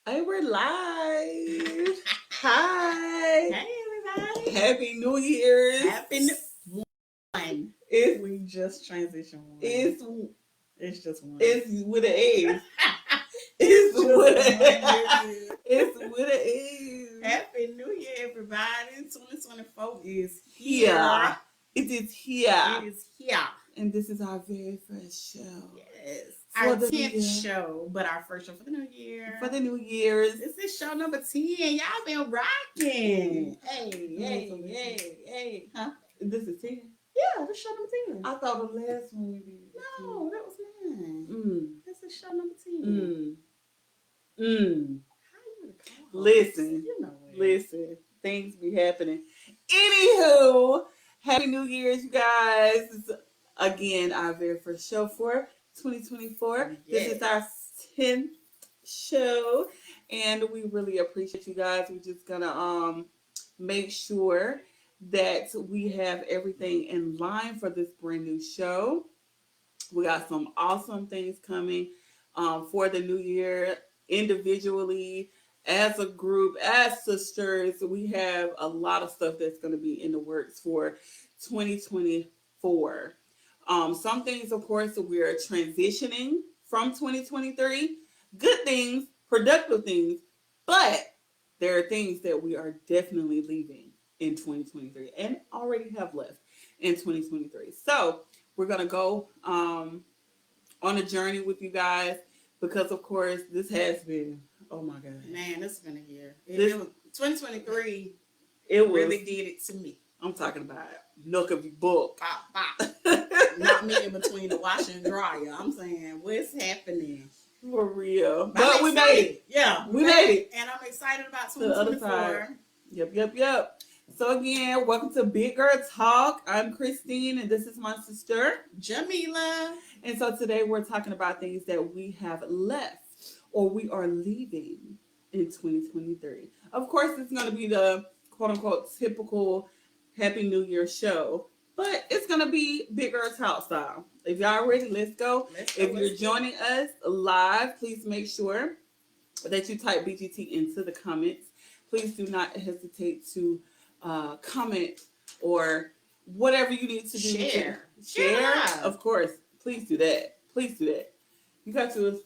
Hey, we're live. Hi. Hey everybody. Happy New Year's. Happy New One. It's We just transitioned one. it's just one. it's with an A. It's just one. It's with an A. Happy New Year, everybody. 2024 is Here. here. It is here. It is here. And this is our very first show. Yes. For Our the 10th show, but our first show for the new year. For the New Year's. This is show number 10. Y'all been rocking. Hey. Huh? This is 10. Yeah, this is show number 10. I thought the last one we did. No, that was 9. This is show number 10. How you Listen. You know it. Listen. Things be happening. Anywho, Happy New Year's, you guys. This is, again, our very first show for 2024. Yes. This is our 10th show, and we really appreciate you guys. We're just gonna make sure that we have everything in line for this brand new show. We got some awesome things coming for the new year, individually, as a group, as sisters. We have a lot of stuff that's going to be in the works for 2024. Some things, of course, we are transitioning from 2023. Good things, productive things, but there are things that we are definitely leaving in 2023 and already have left in 2023. So we're going to go on a journey with you guys because, of course, this has been, oh my God. Man, this has been a year. It was 2023. It really did it to me. I'm talking about Nook of your book. Pop. Not me in between the washer and dryer. I'm saying, what's happening? For real. But we made it. Yeah. We made it. And I'm excited about To the other 2024. side. Yep. So again, welcome to Big Girl Talk. I'm Christine, and this is my sister, Jamila. And so today we're talking about things that we have left or we are leaving in 2023. Of course, it's going to be the quote-unquote typical Happy New Year show, but it's going to be Big Girl Talk style. If y'all ready, let's go. If you're joining us live, please make sure that you type BGT into the comments. Please do not hesitate to comment or whatever you need to do. Share. Of course. Please do that. You got your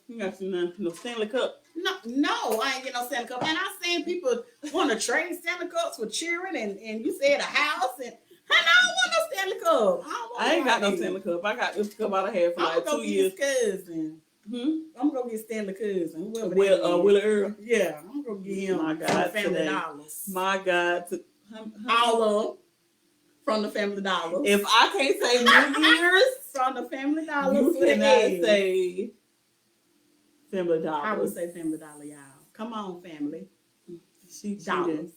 Stanley Cup. No, I ain't get no Stanley Cup. And I seen people want to trade Stanley Cups for cheering, and you said a house, and I don't want no Stanley Cup. I ain't got no Stanley Cup. I got this cup I had for like 2 years. Cousin. I'm gonna get Stanley Cousin. Willie Earl. Yeah, I'm gonna get him. My God, Family Dollars. My God, all of them from the Family Dollars. If I can't say New Year's from the Family Dollars, you cannot say Family Dollars. I would say Family Dollar, y'all. Come on, family. She cheated.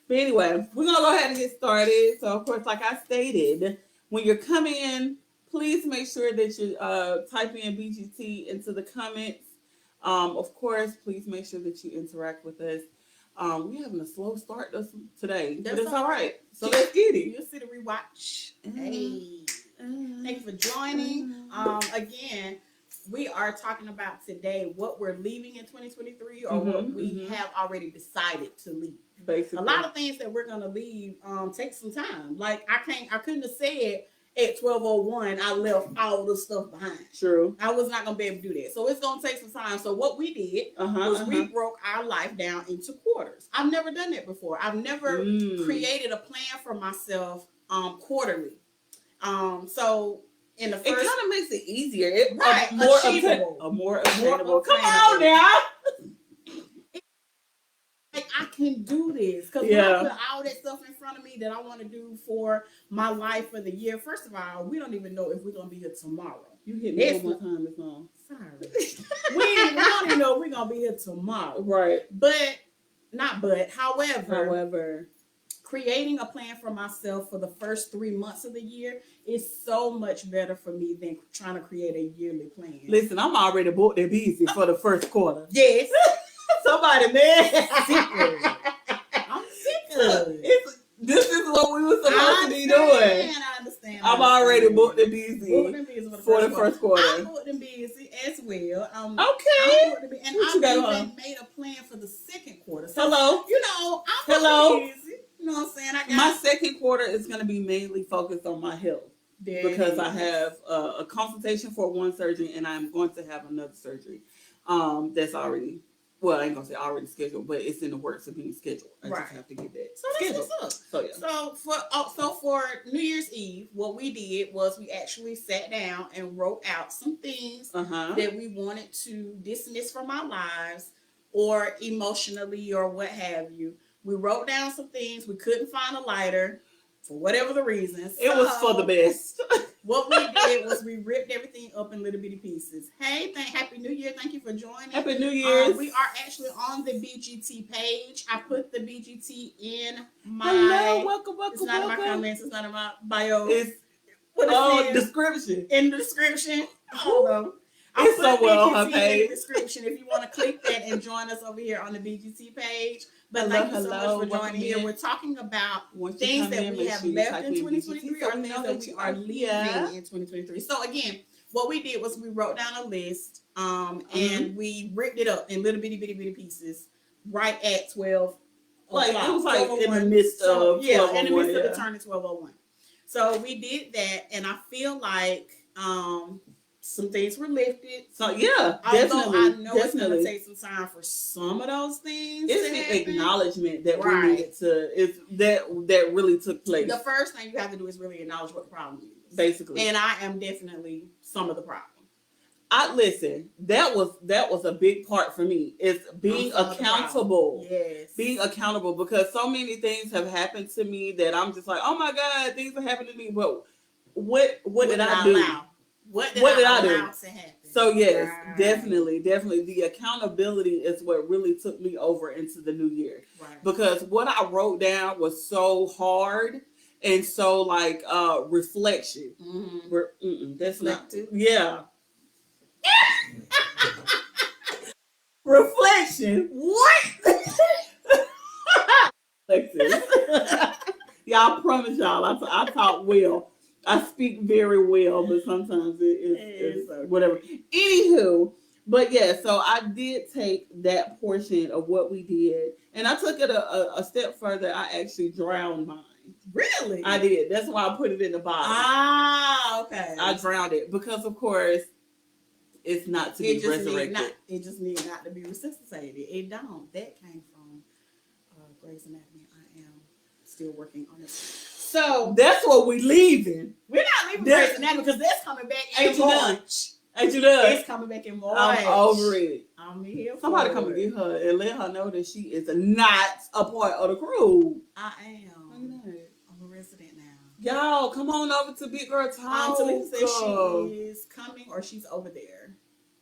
But anyway, we're gonna go ahead and get started. So of course, like I stated, when you're coming in, please make sure that you type in BGT into the comments. Of course, please make sure that you interact with us. We're having a slow start today, but it's all right. So let's get it. You'll see the rewatch. Hey, thank you for joining. Again, we are talking about today what we're leaving in 2023 or what we have already decided to leave. Basically, a lot of things that we're gonna leave take some time. Like I couldn't have said at 12:01 I left all the stuff behind. True. I was not gonna be able to do that. So it's gonna take some time. So what we did was we broke our life down into quarters. I've never done that before. I've never created a plan for myself quarterly. So in the first, it kind of makes it easier. More achievable. More attainable. Come on now. Like I can do this because when I put all that stuff in front of me that I want to do for my life for the year. First of all, we don't even know if we're gonna be here tomorrow. You hit me one more time, it's on. Sorry, we don't even know if we're gonna be here tomorrow. Right, However, creating a plan for myself for the first 3 months of the year is so much better for me than trying to create a yearly plan. Listen, I'm already booked and busy for the first quarter. Yes. Somebody, man. I'm sick of it. This is what we were supposed to be doing. I understand. understand. I'm already booked and busy for the first quarter. I'm booked and busy as well. Okay. I'm booked and busy, and I've even made a plan for the second quarter. So, hello. You know, I'm booked and busy. You know what I'm saying? My second quarter is going to be mainly focused on my health. Because I have a consultation for one surgery and I'm going to have another surgery that's already, well, I ain't gonna say already scheduled, but it's in the works of being scheduled. I just have to get that scheduled. That's what's up. So for New Year's Eve, what we did was we actually sat down and wrote out some things that we wanted to dismiss from our lives or emotionally or what have you. We wrote down some things. We couldn't find a lighter. For whatever the reasons. It was for the best. What we did was we ripped everything up in little bitty pieces. Hey, Happy New Year. Thank you for joining. Happy New Year. We are actually on the BGT page. I put the BGT in my... Hello, welcome. It's not in my comments. It's not in my bio. Description. In the description. Hold on. It's so well her page. In the description if you want to click that and join us over here on the BGT page. But thank you so much for joining here. We're talking about things that we have left in 2023 or things that we are leaving in 2023. So again, what we did was we wrote down a list and we ripped it up in little bitty pieces right at 12 like it was like in the midst of in the midst of the turn at 12:01. So we did that and I feel like some things were lifted. So yeah, definitely. I know it's gonna take some time for some of those things. It's the acknowledgement that we needed to. It's that really took place. The first thing you have to do is really acknowledge what the problem is, basically. And I am definitely some of the problem. Listen. That was a big part for me. It's being accountable. Yes, being accountable because so many things have happened to me that I'm just like, oh my God, things are happening to me. But what did I do? What did I do? To happen? So yes, definitely. The accountability is what really took me over into the new year. Right. Because what I wrote down was so hard and so like reflection. That's reflective. Yeah. Reflection. What? Y'all, I promise y'all, I talk well. I speak very well, but sometimes it's whatever. Anywho, but yeah, so I did take that portion of what we did, and I took it a step further. I actually drowned mine. Really? I did. That's why I put it in the bottle. Ah, okay. I drowned it because, of course, it's not to be resurrected. It just needs not to be resuscitated. It don't. That came from Grey's Anatomy. I am still working on it. So that's what we leaving. We're not leaving Grey's Anatomy because that's coming back in March. Ain't you done? It's coming back in March. I'm over it. I'm here. Somebody come and get her and let her know that she is not a part of the crew. I am. I'm a resident now. Y'all, come on over to Big Girl Talk. Talisa says she is coming or she's over there.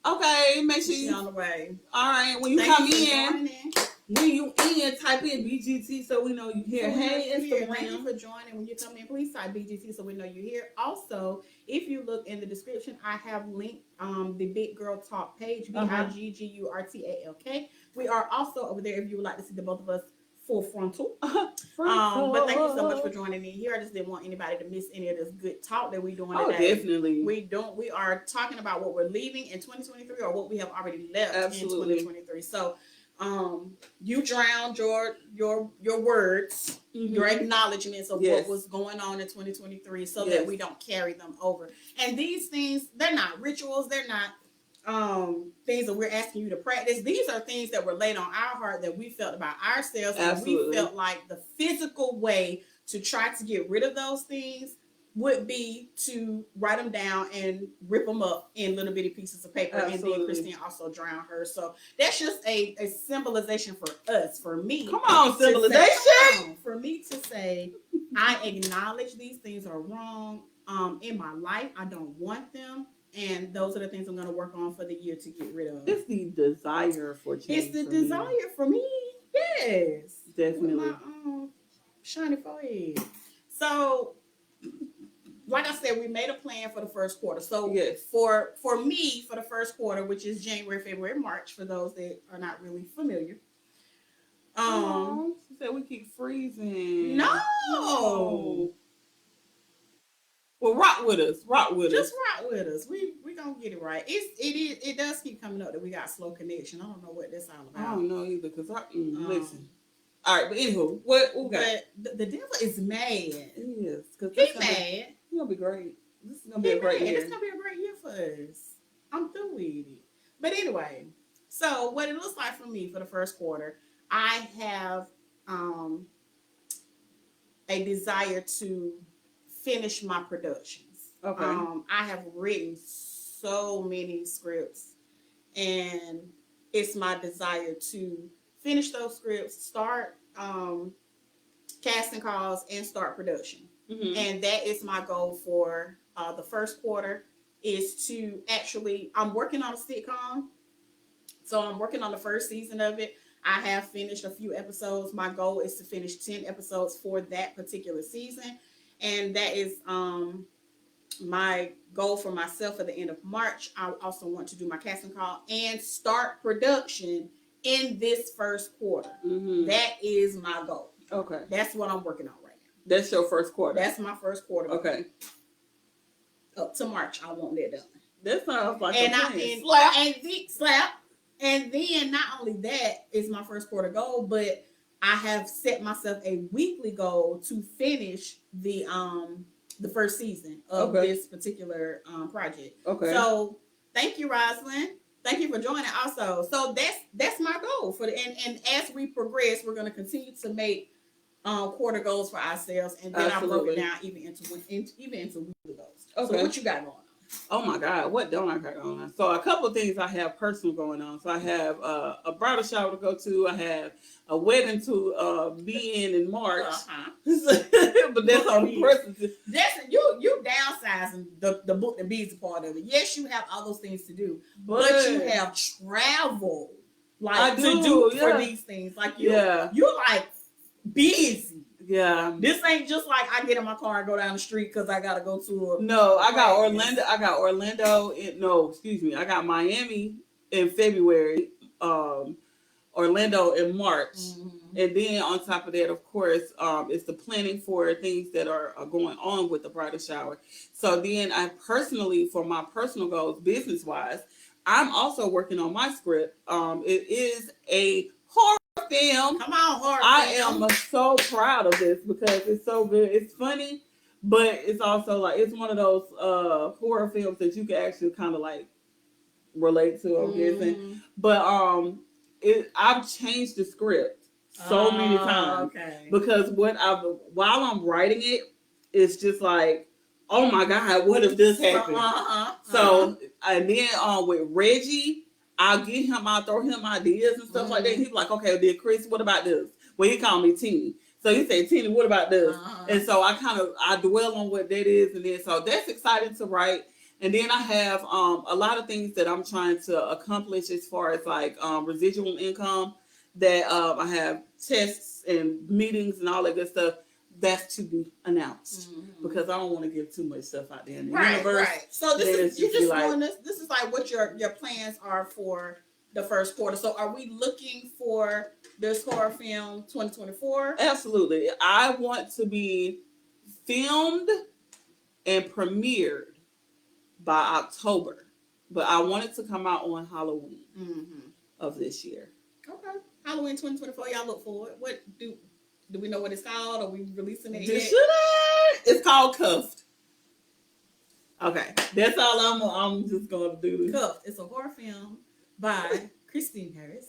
Okay, make sure she's on the way. All right, when you come in. When you in, type in BGT so we know you here. Hey, Instagram. Thank you for joining. When you come in, please type BGT so we know you're here. Also, if you look in the description, I have linked the Big Girl Talk page, BIGGURTALK. We are also over there if you would like to see the both of us full frontal. But thank you so much for joining me here. I just didn't want anybody to miss any of this good talk that we're doing today. Definitely. We are talking about what we're leaving in 2023 or what we have already left in 2023. So you drowned your words, your acknowledgments of what was going on in 2023 so that we don't carry them over. And these things, they're not rituals, they're not things that we're asking you to practice. These are things that were laid on our heart that we felt about ourselves. Absolutely. And we felt like the physical way to try to get rid of those things would be to write them down and rip them up in little bitty pieces of paper. Absolutely. And then Christine also drowned her. So that's just a symbolization for us, for me. Come on, symbolization. For me to say, I acknowledge these things are wrong in my life. I don't want them. And those are the things I'm going to work on for the year to get rid of. It's the desire for change. It's the desire for me. Yes. Definitely. With my shiny forehead. So, like I said, we made a plan for the first quarter. So for me, for the first quarter, which is January, February, March, for those that are not really familiar. She said we keep freezing. No. Well, rock with us. Rock with Just us. rock with us. We gonna get it right. It does keep coming up that we got slow connection. I don't know what that's all I about. don't know either, because listen. All right, but anywho, what we got? But the devil is mad. He is. He mad. It's gonna be great. This is gonna be a great year. It's gonna be a great year for us. I'm through with it. But anyway, so what it looks like for me for the first quarter, I have a desire to finish my productions. Okay. I have written so many scripts, and it's my desire to finish those scripts, start casting calls, and start production. Mm-hmm. And that is my goal for the first quarter, is to actually, I'm working on a sitcom. So I'm working on the first season of it. I have finished a few episodes. My goal is to finish 10 episodes for that particular season. And that is my goal for myself at the end of March. I also want to do my casting call and start production in this first quarter. Mm-hmm. That is my goal. Okay. That's what I'm working on right now. That's your first quarter? That's my first quarter. Okay. Up to March, I want that done. That sounds like slap. And then not only that is my first quarter goal, but I have set myself a weekly goal to finish the first season of this particular project. Okay. So thank you, Rosalind. Thank you for joining also. So that's my goal for and as we progress, we're going to continue to make quarter goals for ourselves, and then I broke it down even into weekly goals. Okay. So what you got going on? Oh my God, what don't I got going on? So a couple of things I have personal going on. So I have a bridal shower to go to. I have a wedding to be in March. But that's on the person. That's you downsizing the book and beads part of it. Yes, you have all those things to do, but you have travel to do for these things. Like you're like busy. Yeah. This ain't just like I get in my car and go down the street because I gotta go to I got Orlando. I got Miami in February, Orlando in March. Mm-hmm. And then on top of that, of course, it's the planning for things that are going on with the bridal shower. So then I personally, for my personal goals, business wise, I'm also working on my script. It is a horror film. Come on, horror film. I am so proud of this because it's so good. It's funny, but it's also like it's one of those horror films that you can actually kind of like relate to. I'm guessing, but I've changed the script so many times because while I'm writing it, it's just like, oh my God, what if this happened? So and then with Reggie, I'll throw him ideas and stuff like that. He's like, okay, then Chris, what about this? Well, he called me Teeny. So he said, Teeny, what about this? And so I dwell on what that is. And then, so that's exciting to write. And then I have a lot of things that I'm trying to accomplish as far as like residual income that I have tests and meetings and all that good stuff. That's to be announced because I don't want to give too much stuff out there in the universe. Right. So this is doing this. This is like what your plans are for the first quarter. So are we looking for this horror film 2024? Absolutely. I want to be filmed and premiered by October, but I want it to come out on Halloween of this year. Okay, Halloween 2024. Y'all look forward. What do we know what it's called? Are we releasing it yet? It's called Cuffed. Okay, that's all I'm just going to do. Cuffed. It's a horror film by Christine Harris.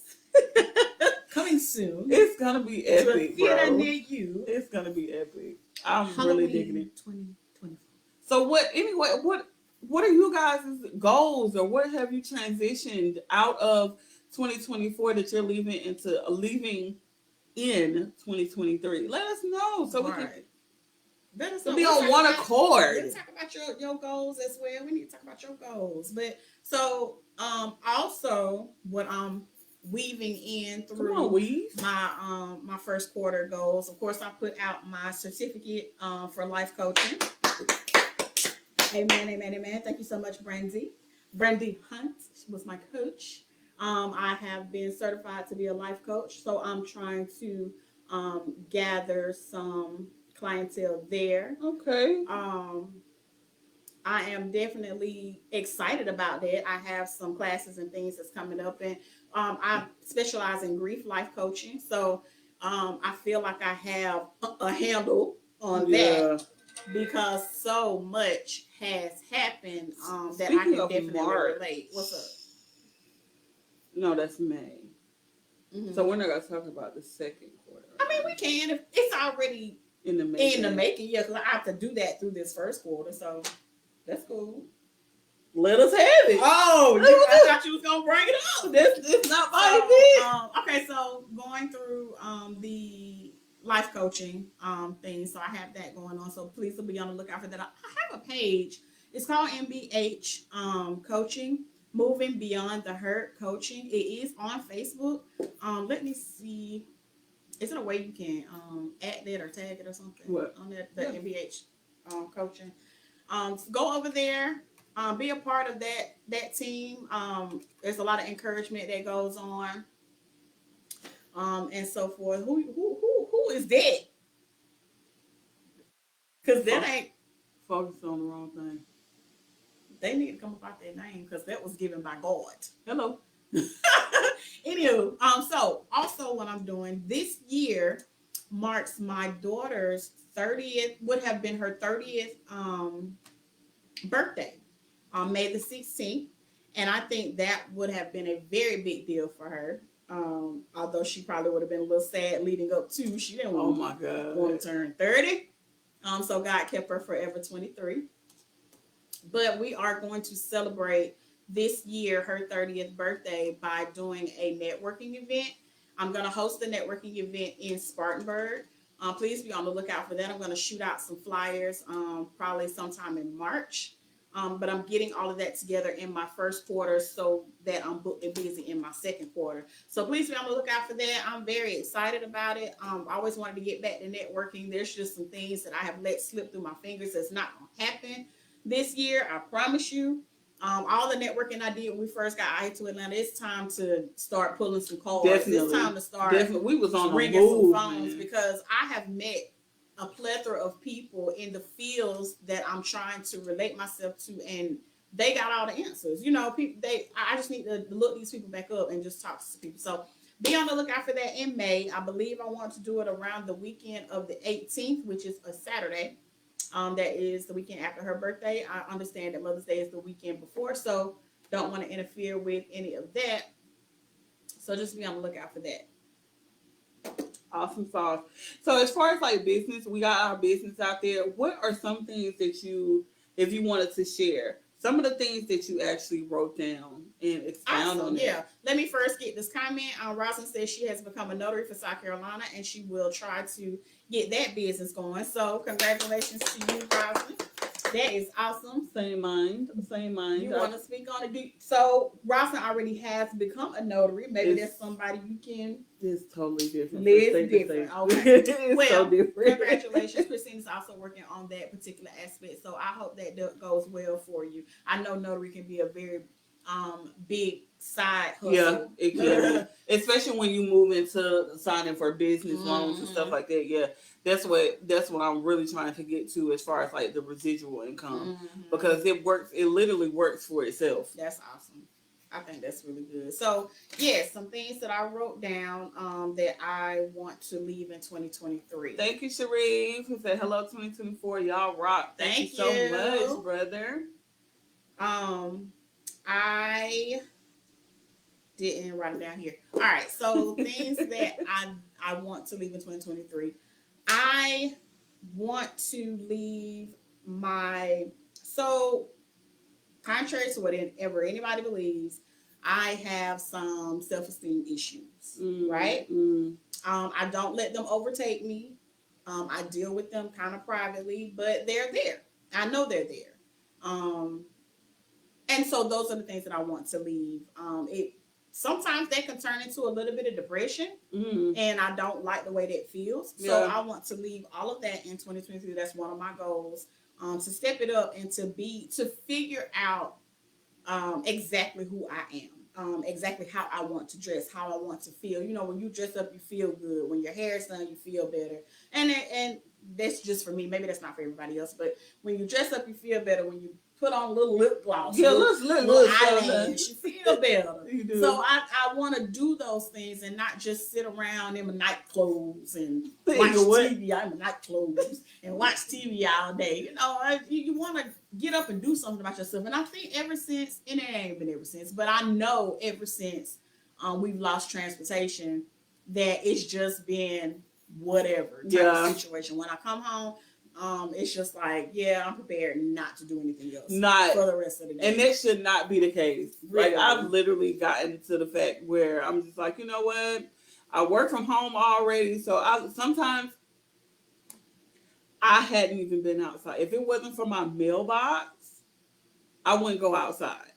Coming soon. It's gonna be epic, to a theater near you. It's gonna be epic. I'm really digging it. 2024. So what are you guys' goals, or what have you transitioned out of 2024 that you're leaving in 2023? Let us know so we can be on one accord. Let's talk about your goals as well. We need to talk about your goals. But so also what I'm weaving in through my first quarter goals. Of course, I put out my certificate for life coaching. Amen. Thank you so much, Brandy. Brandy Hunt was my coach. I have been certified to be a life coach, so I'm trying to gather some clientele there. Okay. I am definitely excited about that. I have some classes and things that's coming up, and I specialize in grief life coaching. So I feel like I have a handle on that because so much has happened that I can definitely relate. What's up? No, that's May. Mm-hmm. So we're not gonna talk about the second quarter. I mean, we can if it's already in the making. Yeah, because I have to do that through this first quarter, so that's cool. Let us have it. Oh, I thought you was gonna bring it up. This not my okay, so going through the life coaching thing, so I have that going on. So please be on the lookout for that. I have a page. It's called MBH Coaching. Moving Beyond the Hurt Coaching. It is on Facebook. Let me see. Is it a way you can add it or tag it or something? What? On the MBH coaching. Go over there. Be a part of that team. There's a lot of encouragement that goes on. And so forth. Who is that? Because that ain't focused on the wrong thing. They need to come up out their name because that was given by God. Hello. Anywho, so also what I'm doing this year marks my daughter's 30th, would have been her 30th birthday on May the 16th. And I think that would have been a very big deal for her. Although she probably would have been a little sad leading up to, she didn't want to turn 30. So God kept her forever 23. But we are going to celebrate this year, her 30th birthday, by doing a networking event. I'm going to host a networking event in Spartanburg. Please be on the lookout for that. I'm going to shoot out some flyers probably sometime in March. But I'm getting all of that together in my first quarter so that I'm booked and busy in my second quarter. So please be on the lookout for that. I'm very excited about it. I always wanted to get back to networking. There's just some things that I have let slip through my fingers that's not going to happen this year. I promise you. All the networking I did when we first got out to Atlanta, it's time to start pulling some calls. Definitely. It's time to start we was on ringing some phones, because I have met a plethora of people in the fields that I'm trying to relate myself to, and they got all the answers. You know, people. I just need to look these people back up and just talk to some people. So be on the lookout for that in May. I believe I want to do it around the weekend of the 18th, which is a Saturday. That is the weekend after her birthday. I understand that Mother's Day is the weekend before, so don't want to interfere with any of that. So just be on the lookout for that. Awesome sauce. So as far as like business, we got our business out there. What are some things that you, if you wanted to share, some of the things that you actually wrote down and expound on? Yeah. Let me first get this comment. Roslyn says she has become a notary for South Carolina and she will try to get that business going. So congratulations to you, Roslyn. That is awesome. Same mind. You want to speak on it? So Roslyn already has become a notary. Maybe there's somebody you can. It's totally different. It's different. Okay. It's so different. Congratulations. Christina's also working on that particular aspect. So I hope that goes well for you. I know notary can be a very big side hustle. Yeah, it can. Especially when you move into signing for business loans and stuff like that. Yeah, that's what I'm really trying to get to as far as like the residual income, because it works. It literally works for itself. That's awesome. I think that's really good. So yes, some things that I wrote down that I want to leave in 2023. Thank you, Sharif, who said hello 2024. Y'all rock. Thank you so much, brother. I didn't write it down here. All right, so things that I want to leave in 2023. I want to leave contrary to whatever anybody believes, I have some self-esteem issues, right? I don't let them overtake me. I deal with them kind of privately, but they're there. I know they're there. And so those are the things that I want to leave. Sometimes they can turn into a little bit of depression, and I don't like the way that feels. Yeah. So I want to leave all of that in 2023. That's one of my goals, to step it up and to figure out exactly who I am, exactly how I want to dress, how I want to feel. You know, when you dress up, you feel good. When your hair is done, you feel better. And that's just for me. Maybe that's not for everybody else. But when you dress up, you feel better. When you put on a little lip gloss, yeah, little eyelash. You feel better. You do. So I want to do those things and not just sit around in my night clothes and watch TV. I'm in night clothes and watch TV all day. You know, you want to get up and do something about yourself. And I think ever since, and it ain't been ever since, but I know ever since we've lost transportation, that it's just been whatever type of situation. When I come home, it's just like, yeah, I'm prepared not to do anything else for the rest of the day. And that should not be the case. Really? Like, I've literally gotten to the fact where I'm just like, you know what? I work from home already, so sometimes I hadn't even been outside. If it wasn't for my mailbox, I wouldn't go outside.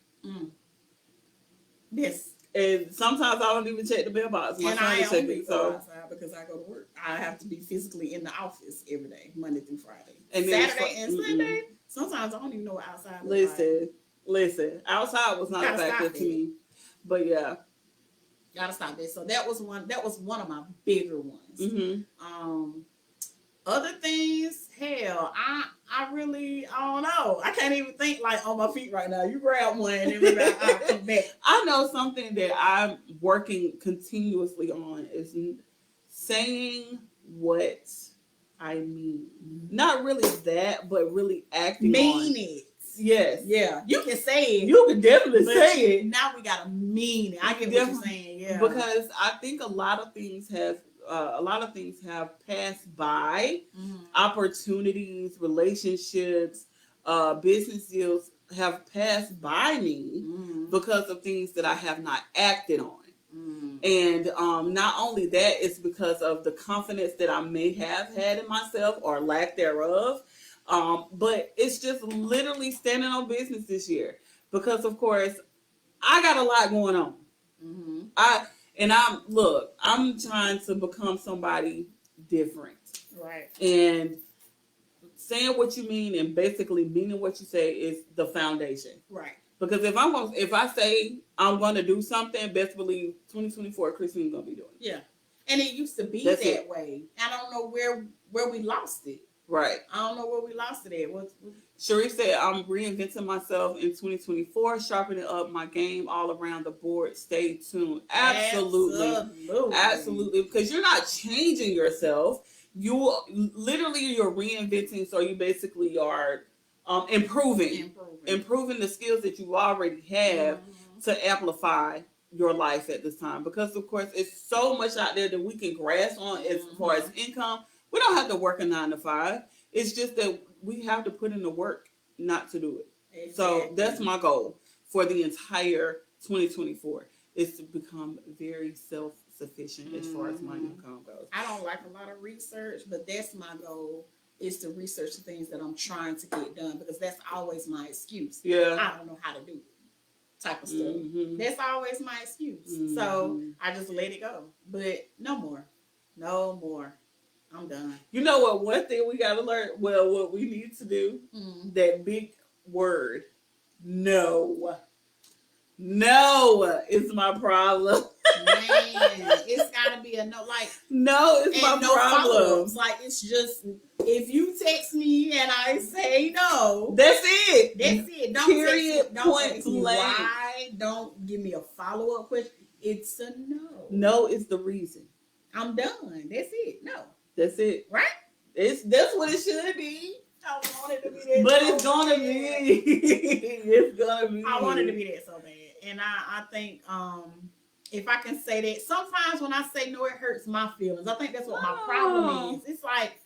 Yes. And sometimes I don't even check the mailbox. My son is checking, so outside because I go to work. I have to be physically in the office every day, Monday through Friday. And Saturday and Sunday, sometimes I don't even know what outside looks like. Listen. Outside was not a factor to me. But yeah. Gotta stop that. So that was one of my bigger ones. Other things, hell, I really, I don't know. I can't even think like on my feet right now. You grab one and everybody come back. I know something that I'm working continuously on is saying what I mean. Not really that, but really acting mean it. Yes. Yeah. You can say it. You can definitely say it. Now we gotta mean it. I get what you're saying. Yeah. Because I think a lot of things have passed by. Opportunities, relationships, business deals have passed by me because of things that I have not acted on. And not only that, it's because of the confidence that I may have had in myself or lack thereof. But it's just literally standing on business this year because, of course, I got a lot going on. I'm trying to become somebody different. Right. And saying what you mean and basically meaning what you say is the foundation. Right. Because if I say I'm going to do something, best believe 2024, Christine's going to be doing it. Yeah. And it used to be that way. I don't know where we lost it. Right. I don't know where we lost it at. Sharif said, I'm reinventing myself in 2024, sharpening up my game all around the board. Stay tuned. Absolutely. Because you're not changing yourself. You're reinventing. So you basically are improving the skills that you already have to amplify your life at this time. Because, of course, it's so much out there that we can grasp on as far as income. We don't have to work a 9 to 5. It's just that we have to put in the work not to do it. Exactly. So that's my goal for the entire 2024 is to become very self-sufficient as far as my income goes. I don't like a lot of research, but that's my goal is to research the things that I'm trying to get done because that's always my excuse. Yeah. I don't know how to do it. Type of stuff. That's always my excuse. So I just let it go. But no more. I'm done. You know what? One thing we got to learn, what we need to do, that big word, no. No is my problem. Man, it's got to be a no. Like, no is my problem. Like, it's just, if you text me and I say no. That's it. That's it. Don't text me why. Don't give me a follow-up question. It's a no. No is the reason. I'm done. That's it. No. That's it. Right? That's what it should be. I want it to be that. But it's gonna be. It's gonna be. I want it to be that so bad. And I think if I can say that, sometimes when I say no, it hurts my feelings. I think that's what my problem is. It's like,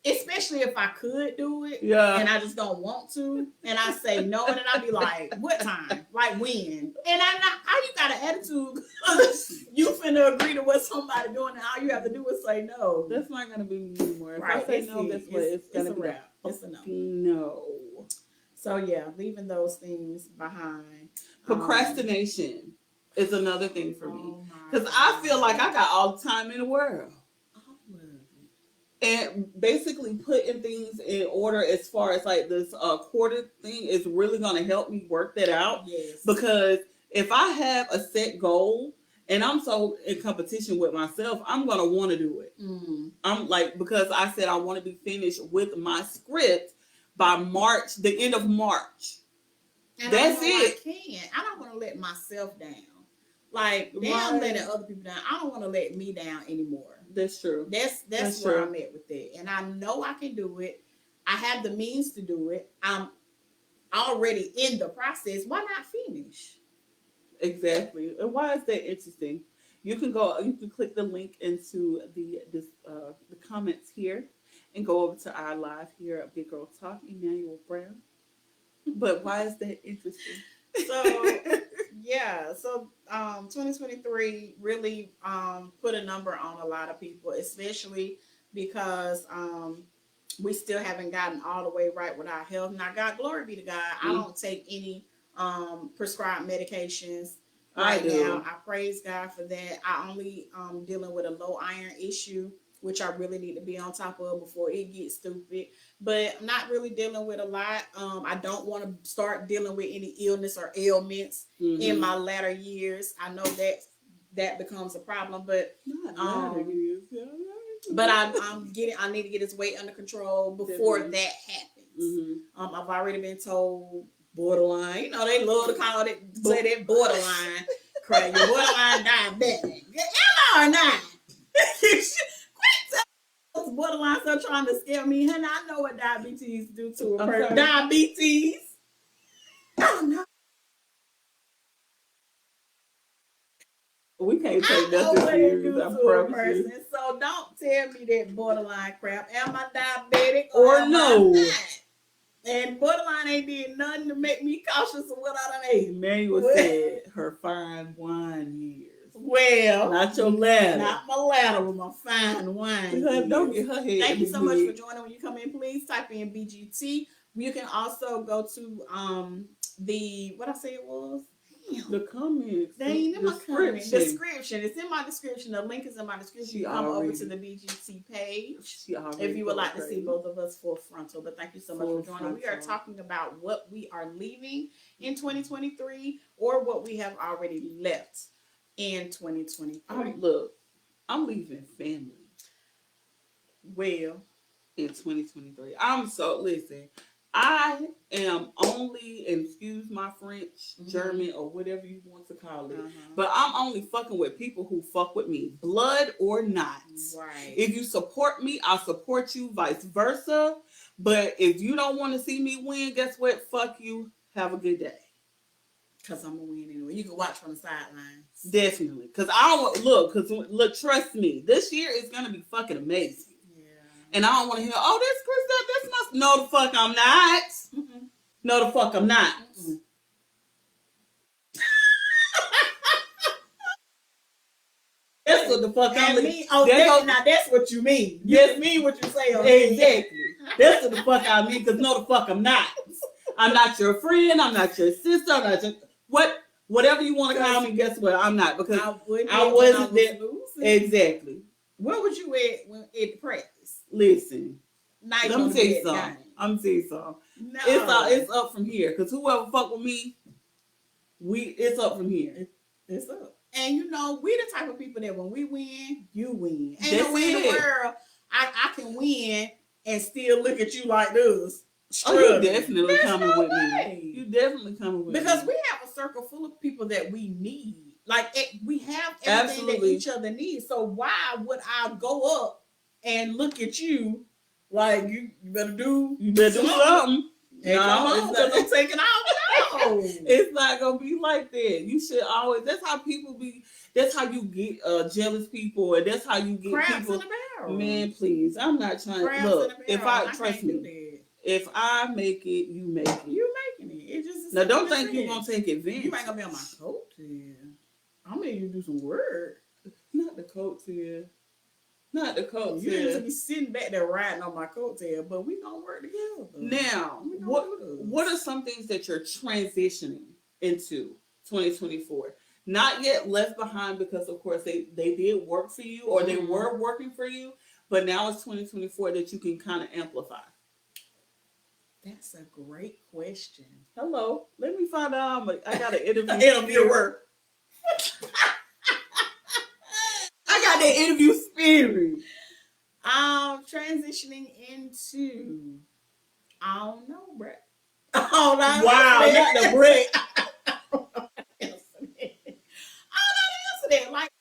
especially if I could do it, and I just don't want to, and I say no, and then I be like, what time? Like when? And how you got an attitude? You finna agree to what somebody doing, and all you have to do is say no. That's not gonna be me anymore. If I say no, that's what it's gonna be. It's a no. No. So yeah, leaving those things behind. Procrastination is another thing for me because I feel like I got all the time in the world. And basically putting things in order as far as like this quarter thing is really going to help me work that out. Yes. Because if I have a set goal and I'm so in competition with myself, I'm going to want to do it. I'm like, because I said I want to be finished with my script by March, the end of March. And that's I know it. I can. I don't want to let myself down. Like, damn, letting other people down. I don't want to let me down anymore. That's true. That's where I'm at with it. And I know I can do it. I have the means to do it. I'm already in the process. Why not finish? Exactly. And why is that interesting? You can click the link into the comments here and go over to our live here at Big Girl Talk, Emmanuel Brown. But why is that interesting? So yeah, so 2023 really put a number on a lot of people, especially because we still haven't gotten all the way right with our health. Now, God, glory be to God, I don't take any prescribed medications right now. I praise God for that. I only dealing with a low iron issue, which I really need to be on top of before it gets stupid. But I'm not really dealing with a lot. I don't want to start dealing with any illness or ailments in my latter years. I know that becomes a problem, but I need to get his weight under control before that happens. I've already been told borderline. You know, they love to call it, say that borderline. Crap, you're borderline diabetic. Am I not? Borderline still trying to scare me, and I know what diabetes do to a person. Diabetes. Oh no. We can't take nothing serious. I promise you. So don't tell me that borderline crap. Am I diabetic or no? And borderline ain't did nothing to make me cautious of what I done ate. Emmanuel said her fine wine years. Well, not your ladder. Not my ladder, but my fine wine. Don't get her head. Thank you so much for joining. When you come in, please type in BGT. You can also go to what I say it was. Damn. The comments. They ain't in my comments. Description. It's in my description. The link is in my description. You come over to the BGT page if you would like to see both of us full frontal. But thank you so much for joining. We are talking about what we are leaving in 2023 or what we have already left in 2023. Look, I'm leaving family. Well, in 2023. Listen, I am only, excuse my French, German, or whatever you want to call it, but I'm only fucking with people who fuck with me, blood or not. Right. If you support me, I'll support you, vice versa. But if you don't want to see me win, guess what? Fuck you. Have a good day. Because I'm going to win anyway. You can watch from the sidelines. Definitely. Because I don't look, trust me, this year is going to be fucking amazing. And I don't want to hear, oh, this must. No, the fuck I'm not. No, the fuck I'm not. That's what the fuck I'm mean. Now that's what you mean. You mean what you say. Exactly. That's what the fuck I mean, because no, the fuck I'm not. I'm not your friend. I'm not your sister. I'm not your... Whatever you want to call me, guess what? I'm not. Because I wasn't there. Exactly. Where was you at practice? Listen. Let me tell you something. No. It's up from here. Because whoever fuck with me, it's up from here. It's up. And you know, we the type of people that when we win, you win. Ain't no way in the world I can win and still look at you like this. Oh, you definitely coming with me. You definitely coming with me. Because we have a circle full of people that we need. Like we have everything that each other needs. So why would I go up and look at you like you better do something? No, because I'm taking off. No. It's not gonna be like that. You should always. That's how people be. That's how you get jealous people, and that's how you get crabs people. In the barrel. Man, please, I'm not trying to look. If I trust me, if I make it, you make it. You making it. It just now. Don't think you're gonna take advantage. You ain't gonna be on my coattail. I'm gonna do some work. Not the coattail. Not the coattail. You need to be sitting back there riding on my coattail, but we gonna work together. Now, what are some things that you're transitioning into 2024? Not yet left behind because, of course, they did work for you or they were working for you, but now it's 2024 that you can kind of amplify. That's a great question. Hello. Let me find out. I got an interview. Interviewer. I got that interview spirit. Transitioning into, I don't know, bruh. Oh, no, wow, not the brick. That. Like,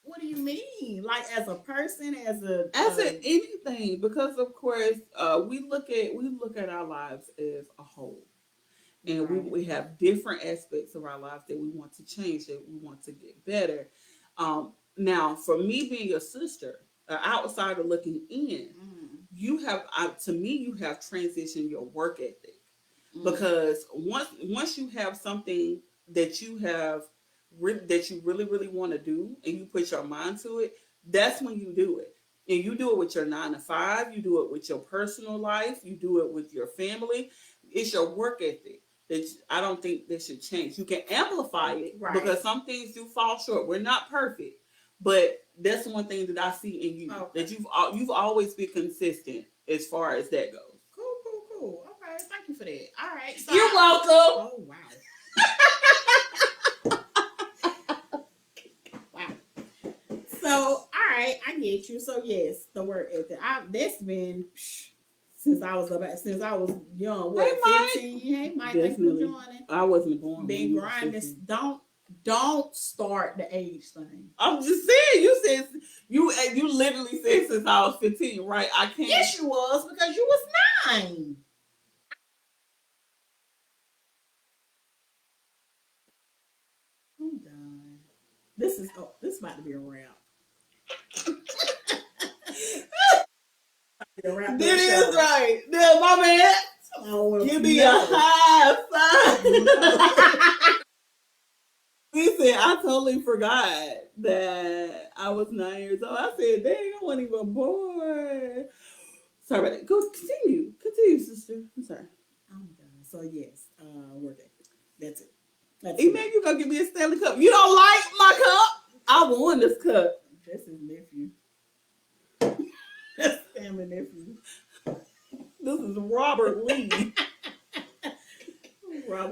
what do you mean? Like, as a person, as in anything, because of course, we look at our lives as a whole, and we have different aspects of our lives that we want to change, that we want to get better. Now, for me being a sister, an outsider looking in, you have, to me, you have transitioned your work ethic, because once you have something that you have that you really really want to do, and you put your mind to it, that's when you do it. And you do it with your 9 to 5, you do it with your personal life, you do it with your family. It's your work ethic that I don't think that should change. You can amplify it, because some things do fall short. We're not perfect, but that's one thing that I see in you, that you've always been consistent as far as that goes. Cool. Okay, thank you for that. All right, so you're welcome. Oh wow. So, all right, I get you. So, yes, the work ethic. That's been since I was young. What, 15? Hey, Mike, thank you for joining. I wasn't born. Been grinding. Don't start the age thing. I'm just saying. You said you literally said since I was 15, right? I can't. Yes, you was, because you was 9. I'm done. This is about to be a wrap. This is right. No, my man. Give me a high five. Listen, I totally forgot that I was 9 years old. I said, dang, I wasn't even born. Sorry about that. Go continue. Continue, sister. I'm sorry. I'm done. So yes, work ethic. That's it. Man, you gonna give me a Stanley Cup. You don't like my cup? I won this cup. That's his nephew. That's family nephew. This is Robert Lee.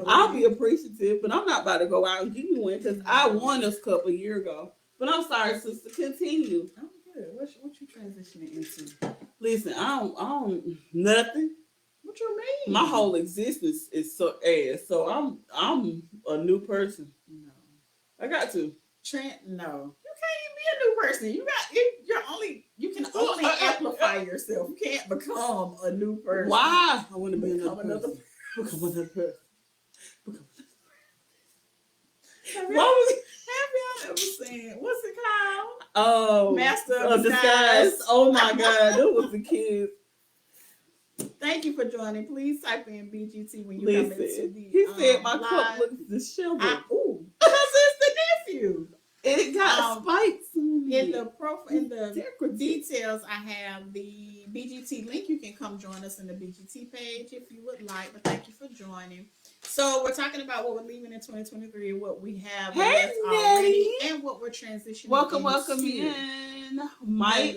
I'll be appreciative, but I'm not about to go out and give you one, because I won this cup a year ago. But I'm sorry, sister. Continue. I'm good. What you transitioning into? Listen, I don't nothing. What you mean? My whole existence is so ass. So I'm a new person. No, I got to. Trent, no. You can't even be a new person. You can only amplify yourself. You can't become a new person. Why? I want to be another person. Become another person. Have y'all ever seen, what's it called? Oh, Master of Disguise. Oh my God, that was the kids. Thank you for joining. Please type in BGT when you come into the He said my cup looks disheveled. Ooh, because it's the nephew. It got spikes in the details. I have the BGT link. You can come join us in the BGT page if you would like. But thank you for joining. So we're talking about what we're leaving in 2023, what we have already, and what we're transitioning. Welcome in, Mike.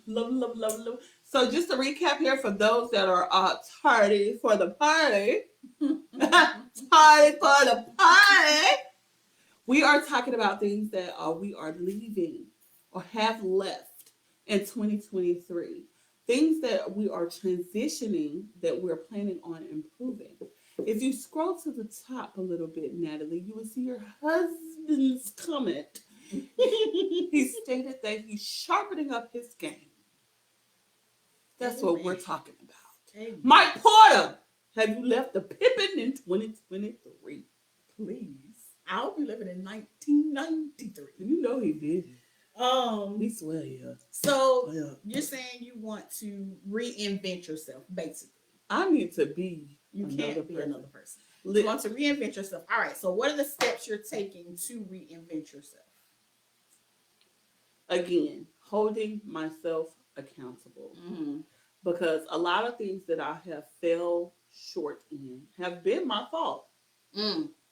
Love. So just to recap here for those that are tardy for the party, we are talking about things that we are leaving or have left in 2023. Things that we are transitioning that we're planning on improving. If you scroll to the top a little bit, Natalie, you will see your husband's comment. He stated that he's sharpening up his game. That's what we're talking about. Amen. Mike Porter, have you left the Pippin in 2023? Please. I'll be living in 1993. You know he did. He swear, yeah. So you're saying you want to reinvent yourself, basically. I need to be. You can't be another person. You want to reinvent yourself. All right. So what are the steps you're taking to reinvent yourself? Again, holding myself accountable. Mm-hmm. Because a lot of things that I have fell short in have been my fault.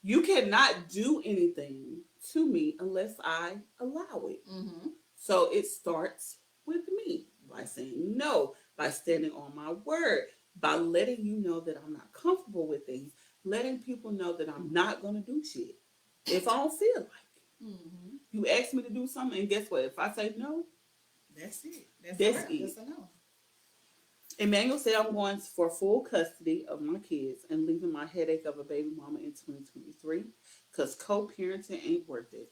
You cannot do anything to me unless I allow it. Mm-hmm. So it starts with me by saying no, by standing on my word, by letting you know that I'm not comfortable with things, letting people know that I'm not going to do shit if I don't feel like it. Mm-hmm. You ask me to do something, and guess what? If I say no, that's it. That's it. That's a no. Emmanuel said, I'm going for full custody of my kids and leaving my headache of a baby mama in 2023 because co-parenting ain't worth it.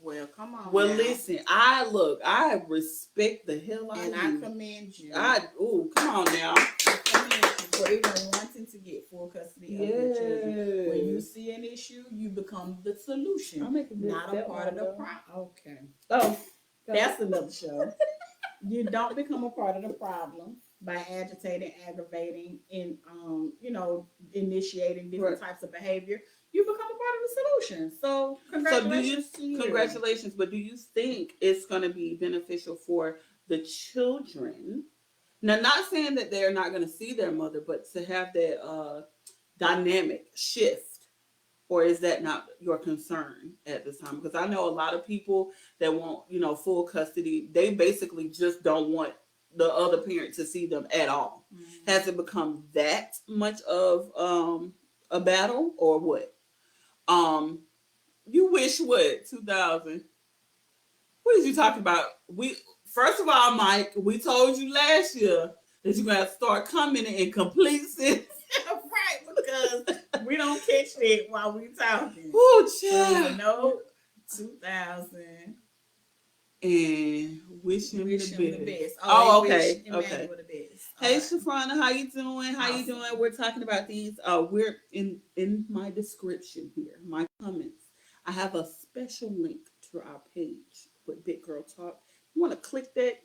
Well, come on. Well, now. listen, I respect the hell out and of I you. commend you. Come on now. I commend you for even wanting to get full custody of your children. When you see an issue, you become the solution, not a part of the problem. Okay. Oh, that's another show. You don't become a part of the problem by agitating, aggravating, and initiating different types of behavior. You become a part of the solution. So congratulations to you. Congratulations, but do you think it's going to be beneficial for the children? Now, not saying that they're not going to see their mother, but to have that dynamic shift. Or is that not your concern at this time? Because I know a lot of people that want, full custody, they basically just don't want the other parent to see them at all. Mm-hmm. Has it become that much of a battle or what? You wish what? 2000? What did you talk about? First of all, Mike, we told you last year that you're gonna have to start coming in complete sense. Right, because we don't catch that while we talking. Oh, child. No, 2000. And wish him the best. Oh, okay. Okay. The best. Hey, Shafrana, how you doing? How you doing? We're talking about these. We're in my description here, my comments. I have a special link to our page with Big Girl Talk. You want to click that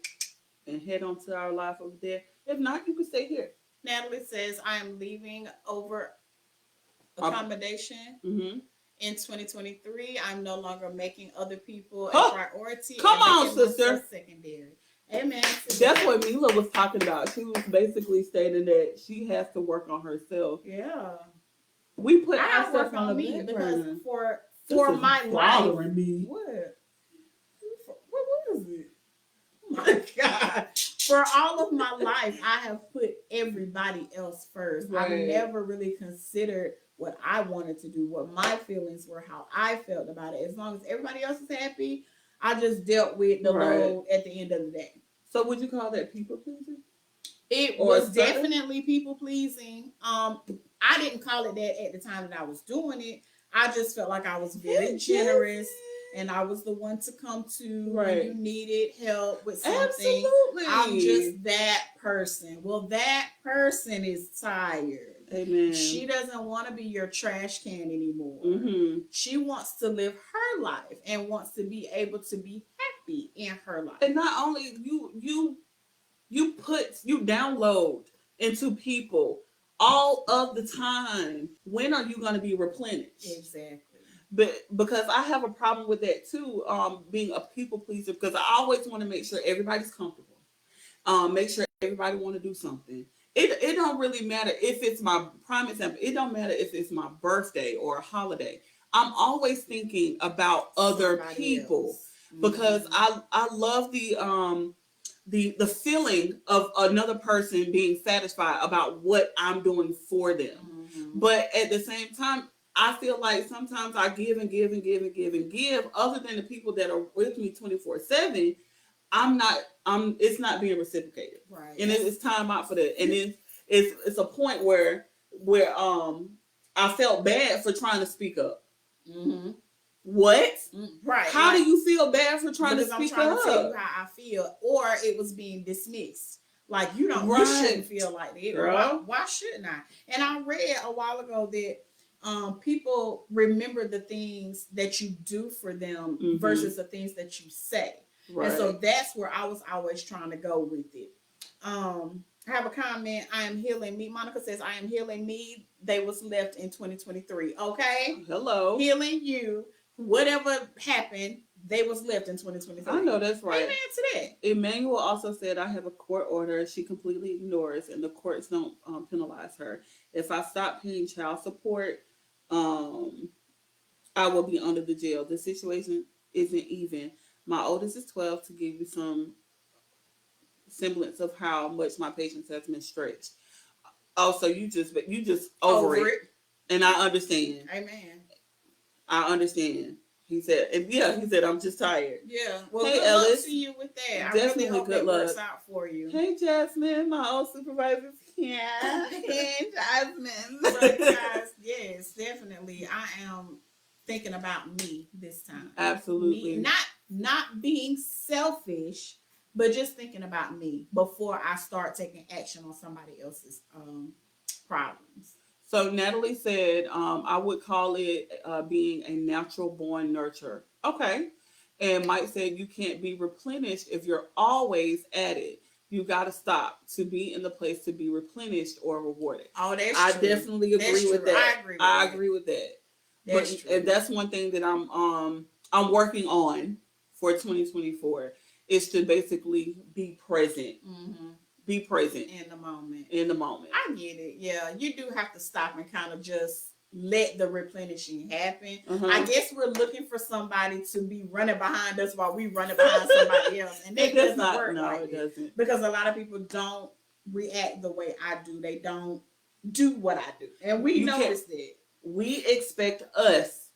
and head on to our live over there. If not, you can stay here. Natalie says, I am leaving over accommodation. Mm-hmm. In 2023, I'm no longer making other people a priority. Come on, sister. Secondary. Amen. That's what Mila was talking about. She was basically stating that she has to work on herself. Yeah. We put ourselves on the back burner. For my life. Me. What was it? Oh my God. For all of my life, I have put everybody else first. Right. I've never really considered what I wanted to do, what my feelings were, how I felt about it. As long as everybody else is happy, I just dealt with the load at the end of the day. So would you call that people pleasing? It was definitely people pleasing. I didn't call it that at the time that I was doing it. I just felt like I was very generous. And I was the one to come to when you needed help with something. Absolutely. I'm just that person. Well, that person is tired. Amen. She doesn't want to be your trash can anymore. Mm-hmm. She wants to live her life and wants to be able to be happy in her life. And not only you download into people all of the time. When are you going to be replenished? Exactly. But because I have a problem with that too, being a people pleaser, because I always want to make sure everybody's comfortable. Make sure everybody want to do something. It don't really matter if it's my prime example. It don't matter if it's my birthday or a holiday. I'm always thinking about other people because I love the feeling of another person being satisfied about what I'm doing for them. Mm-hmm. But at the same time, I feel like sometimes I give and give and give and give and give. Other than the people that are with me 24/7, it's not being reciprocated. Right. And it's time out for that. And then it's a point where I felt bad for trying to speak up. Mm-hmm. What? Right. How do you feel bad for trying to speak up? I'm trying to tell you how I feel, or it was being dismissed. Like you shouldn't feel like that. Why shouldn't I? And I read a while ago that people remember the things that you do for them versus the things that you say. Right. And so that's where I was always trying to go with it. I have a comment. I am healing me. Monica says, I am healing me. They was left in 2023. Okay. Hello. Healing you. Whatever happened, they was left in 2023. I know that's right. Amen to that. Emmanuel also said, I have a court order she completely ignores and the courts don't penalize her. If I stop paying child support, I will be under the jail. The situation isn't even. My oldest is 12 to give you some semblance of how much my patience has been stretched. Also, you just over it. And I understand. Amen. I understand. He said, I'm just tired. Yeah. Well, Hey, good Ellis. luck to you with that. I Definitely really hope good that luck. works out for you. Hey, Jasmine, my old supervisor's here. Hey, Jasmine. But guys, yes, definitely. I am thinking about me this time. Absolutely. Me, not being selfish, but just thinking about me before I start taking action on somebody else's problems. So Natalie said, I would call it being a natural born nurturer. Okay. And Mike said, you can't be replenished if you're always at it. You got to stop to be in the place to be replenished or rewarded. Oh, that's I true. definitely agree with that. I agree with that. That's true. And that's one thing that I'm working on for 2024 is to basically be present. Mm-hmm. Be present in the moment. In the moment. I get it. Yeah, you do have to stop and kind of just let the replenishing happen. Uh-huh. I guess we're looking for somebody to be running behind us while we running behind somebody else, and that doesn't work. No, it doesn't. Because a lot of people don't react the way I do. They don't do what I do, and we noticed it. We expect us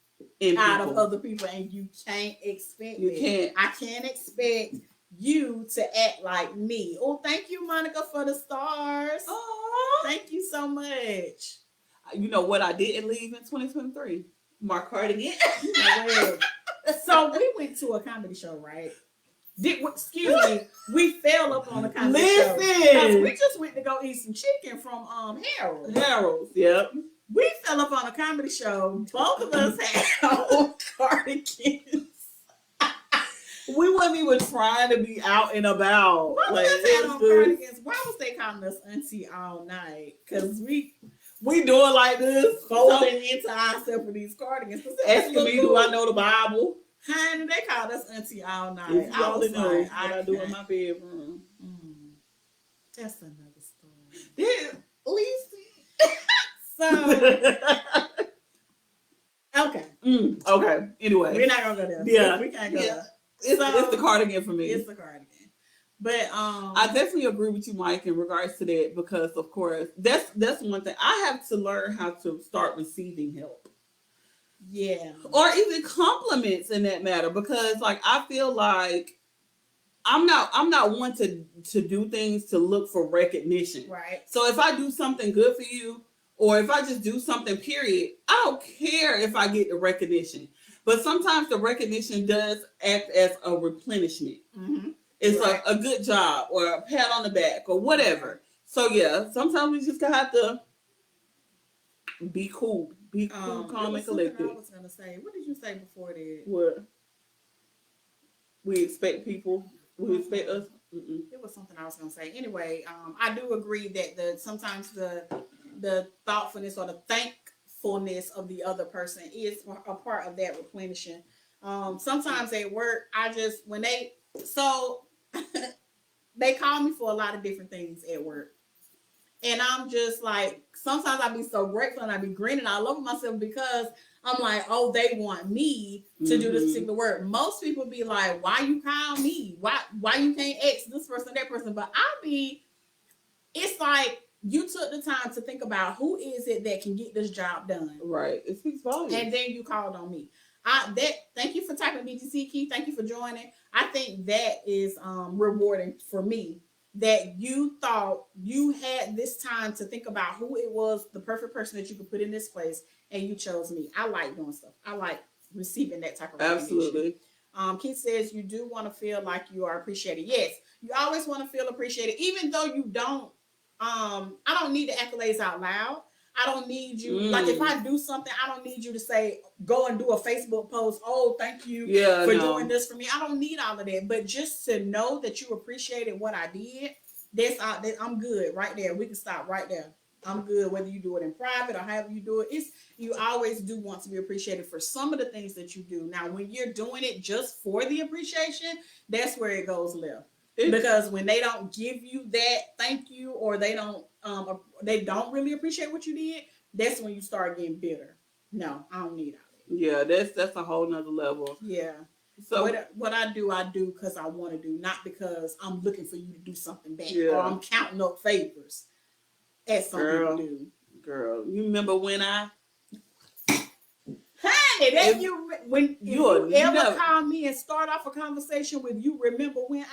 out of other people, and you can't expect you can't. I can't expect you to act like me. Oh, thank you, Monica, for the stars. Oh, thank you so much. You know what I didn't leave in 2023? My cardigan. So we went to a comedy show, right? Excuse me, we fell up on a comedy show. Listen, we just went to go eat some chicken from Harold's. Harold's, yep. We fell up on a comedy show. Both of us had on cardigans. We wasn't even trying to be out and about. Both of us had on cardigans. Why was they calling us auntie all night? Because we doing like this, folding into ourselves with these cardigans. Asking me, do I know the Bible? Honey, they called us auntie all night. If you only know what I do in my bedroom. That's another story. Yeah, Lisa. So, okay. Okay. Anyway, we're not gonna go there. Yeah, we can't go there. It's the cardigan for me. It's the cardigan. But I definitely agree with you, Mike, in regards to that, because of course that's one thing. I have to learn how to start receiving help. Yeah. Or even compliments in that matter, because like I feel like I'm not one to do things to look for recognition. Right. So if I do something good for you, or if I just do something, period, I don't care if I get the recognition. But sometimes the recognition does act as a replenishment. Mm-hmm. It's like a good job or a pat on the back or whatever. So yeah, sometimes we just have to be cool. Be cool, calm, and collected. I was gonna say, what did you say before that? What? We expect people. We expect us. Mm-mm. It was something I was gonna say. Anyway, I do agree that sometimes the thoughtfulness or the thankfulness of the other person is a part of that replenishing. Sometimes at work, they call me for a lot of different things at work. And I'm just like, sometimes I be so grateful and I be grinning all over myself because I'm like, oh, they want me to do this particular work. Most people be like, why you call me? Why you can't ask this person, that person? But it's like you took the time to think about who is it that can get this job done. Right. It speaks volumes. And then you called on me. Thank you for typing BTC Key. Thank you for joining. I think that is rewarding for me. That you thought you had this time to think about who it was, the perfect person that you could put in this place, and you chose me. I like doing stuff. I like receiving that type of recognition. Absolutely. Keith says you do want to feel like you are appreciated. Yes, you always want to feel appreciated, even though you don't. I don't need the accolades out loud. I don't need you. Like if I do something, I don't need you to say, go and do a Facebook post. Oh, thank you for doing this for me. I don't need all of that. But just to know that you appreciated what I did, I'm good right there. We can stop right there. I'm good whether you do it in private or however you do it. You always do want to be appreciated for some of the things that you do. Now, when you're doing it just for the appreciation, that's where it goes left. Because when they don't give you that thank you, or they don't really appreciate what you did, that's when you start getting bitter. No, I don't need all that. Yeah, that's a whole nother level. Yeah. So what I do because I want to do, not because I'm looking for you to do something back or I'm counting up favors. As some people do. Girl, you remember when Honey, When you ever call me and start off a conversation with you, remember when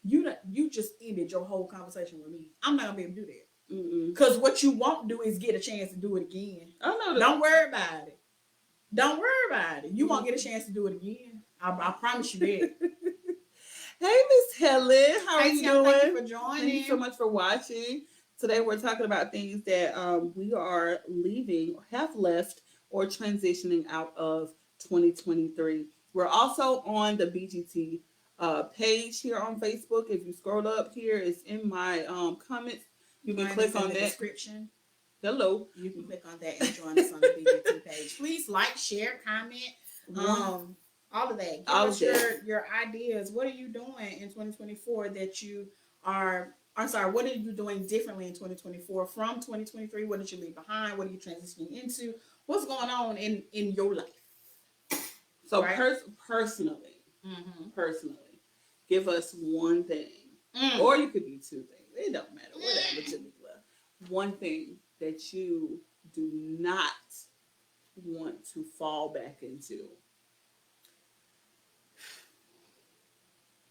you just ended your whole conversation with me. I'm not gonna be able to do that. Because what you won't do is get a chance to do it again. I know that. Don't worry about it. Don't worry about it. You won't get a chance to do it again. I promise you that. Hey, Miss Helen, how are you doing? Thank you for joining. Thank you so much for watching. Today we're talking about things that we are leaving, have left, or transitioning out of 2023. We're also on the BGT page here on Facebook. If you scroll up here, it's in my comments. You can click on that description. Hello. You can click on that and join us on the BGT page. Please like, share, comment, all of that. Give us your ideas. What are you doing in 2024 that you are? I'm sorry. What are you doing differently in 2024 from 2023? What did you leave behind? What are you transitioning into? What's going on in your life? So personally, give us one thing, or you could be two things. It don't matter. Whatever to be left. One thing that you do not want to fall back into.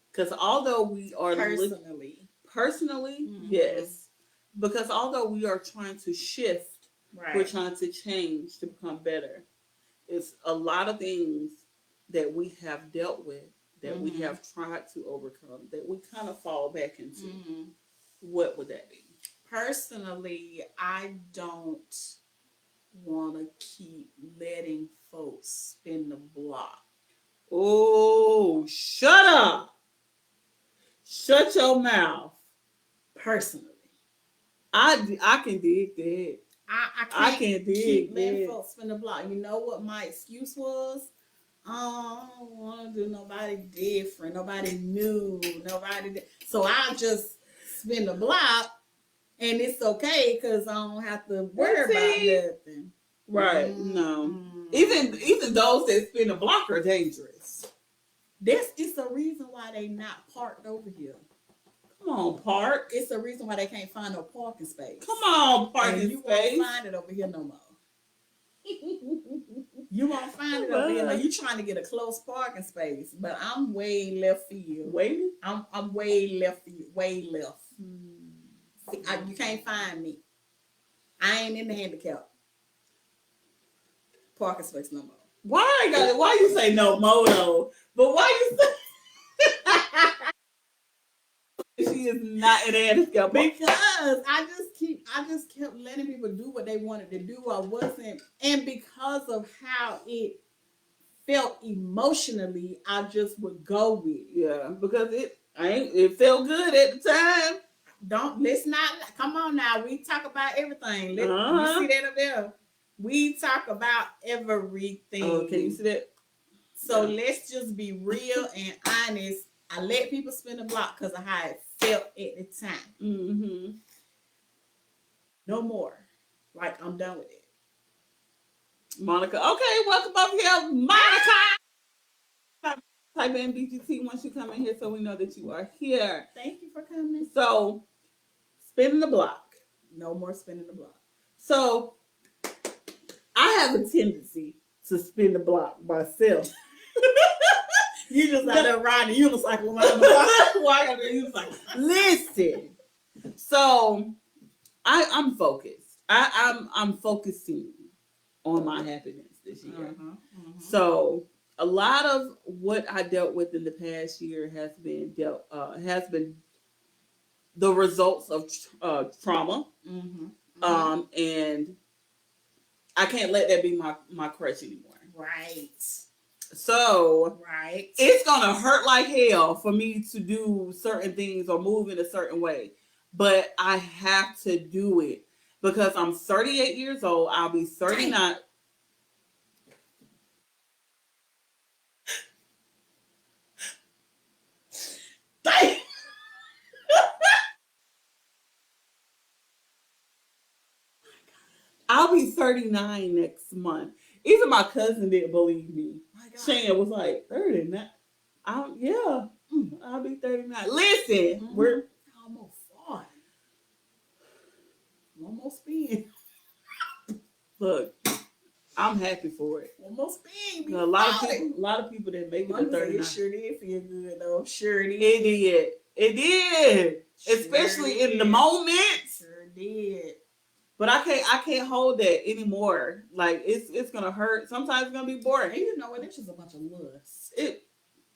Because although we are personally, yes. Because although we are trying to shift, we're trying to change to become better. It's a lot of things that we have dealt with, that we have tried to overcome, that we kind of fall back into. What would that be? Personally, I don't want to keep letting folks spin the block. Oh, shut up. Shut your mouth. Personally. I can dig that. I can't keep letting folks spin the block. You know what my excuse was? I don't want to do nobody different, nobody new, so I just spin the block, and it's okay because I don't have to worry about nothing. Right? No. Even those that spin the block are dangerous. It's a reason why they not parked over here. Come on, park. It's a reason why they can't find no parking space. Come on, parking space. You won't find it over here no more. You won't find it over here. Like, you trying to get a close parking space, but I'm way left field. Waiting? I'm way left field. Way left. You can't find me. I ain't in the handicap parking space no more. Why you say no more though? But why you say she is not in the handicap? Because I just kept letting people do what they wanted to do. I wasn't, and because of how it felt emotionally, I just would go with it. Yeah, because it felt good at the time. Let's not come on now. We talk about everything. You see that up there? We talk about everything. Oh, can you see that? So let's just be real and honest. I let people spin the block because of how it felt at the time. No more. Like, I'm done with it. Monica. Okay, welcome up here, Monica. Type in BGT once you come in here so we know that you are here. Thank you for coming. So, spinning the block. No more spinning the block. So, I have a tendency to spin the block myself. You just out there riding a unicycle around the block. Why are you unicycle? Listen. So, I'm focused. I'm focusing on my happiness this year. So, a lot of what I dealt with in the past year has been the results of trauma. And I can't let that be my crutch anymore. Right. So it's gonna hurt like hell for me to do certain things or move in a certain way, but I have to do it because I'm 38 years old. I'll be 39. Damn. I'll be 39 next month. Even my cousin didn't believe me. Shan was like, 39? I'll be 39. Listen, we're almost 40. One more spin. Look, I'm happy for it. Almost big. A lot of people didn't make it to 39. It sure did feel good though. Sure did. It did. It did. Sure especially did. In the moment. Sure did. But I can't hold that anymore. Like it's gonna hurt. Sometimes it's gonna be boring. And you know what? It's just a bunch of lust.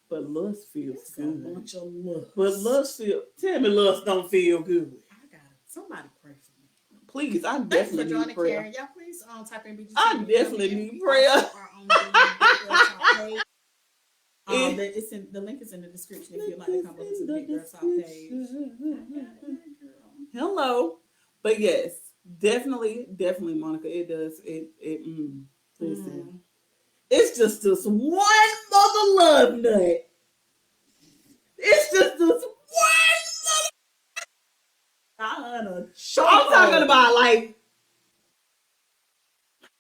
But lust feels it's good. A bunch of lust. But tell me lust don't feel good. I got it. Somebody pray for me. Please, I definitely need prayer. Karen. Y'all please type in BGC. I definitely need prayer. The link is in the description if you'd like to come over to the Big Girl Talk page. Hello. But yes, definitely, Monica. It does. Listen. It's just this one mother love nut. It's just this one mother. I'm talking about like,